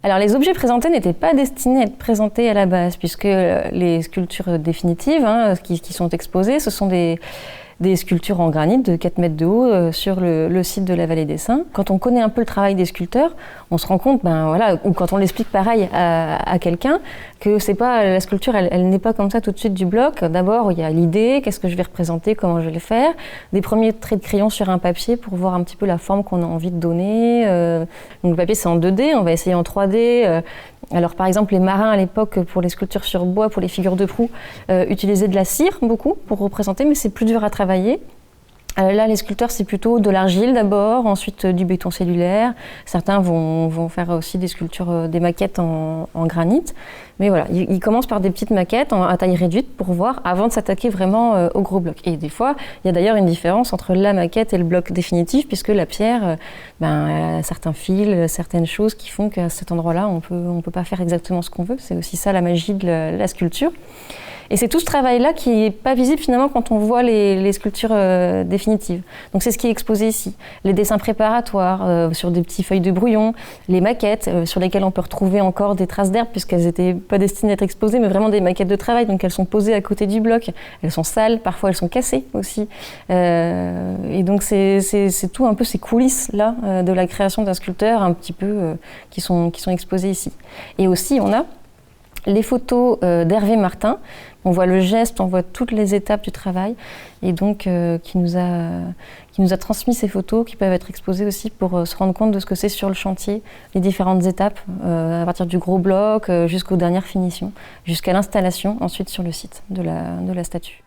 Alors les objets présentés n'étaient pas destinés à être présentés à la base, puisque les sculptures définitives qui sont exposées, ce sont des sculptures en granit de 4 mètres de haut sur le site de la Vallée des Saints. Quand on connaît un peu le travail des sculpteurs, on se rend compte, ou quand on l'explique pareil à quelqu'un, que c'est pas, la sculpture, elle n'est pas comme ça tout de suite du bloc. D'abord, il y a l'idée, qu'est-ce que je vais représenter, comment je vais le faire, des premiers traits de crayon sur un papier pour voir un petit peu la forme qu'on a envie de donner. Donc le papier, c'est en 2D, on va essayer en 3D. Alors par exemple, les marins à l'époque, pour les sculptures sur bois, pour les figures de proue, utilisaient de la cire beaucoup pour représenter, mais c'est plus dur à travailler. Là, les sculpteurs, c'est plutôt de l'argile d'abord, ensuite du béton cellulaire. Certains vont faire aussi des sculptures, des maquettes en granit. Mais voilà, ils commencent par des petites maquettes à taille réduite pour voir, avant de s'attaquer vraiment au gros bloc. Et des fois, il y a d'ailleurs une différence entre la maquette et le bloc définitif, puisque la pierre, a certains fils, certaines choses qui font qu'à cet endroit-là, on peut pas faire exactement ce qu'on veut. C'est aussi ça la magie de la sculpture. Et c'est tout ce travail-là qui n'est pas visible finalement quand on voit les sculptures définitives. Donc c'est ce qui est exposé ici. Les dessins préparatoires sur des petites feuilles de brouillon, les maquettes sur lesquelles on peut retrouver encore des traces d'herbe puisqu'elles n'étaient pas destinées à être exposées, mais vraiment des maquettes de travail. Donc elles sont posées à côté du bloc, elles sont sales, parfois elles sont cassées aussi. Et donc c'est tout un peu ces coulisses-là de la création d'un sculpteur un petit peu qui sont exposées ici. Et aussi on a les photos d'Hervé Martin. On voit le geste, on voit toutes les étapes du travail et donc qui nous a transmis ces photos qui peuvent être exposées aussi pour se rendre compte de ce que c'est sur le chantier, les différentes étapes, à partir du gros bloc jusqu'aux dernières finitions, jusqu'à l'installation ensuite sur le site de la statue.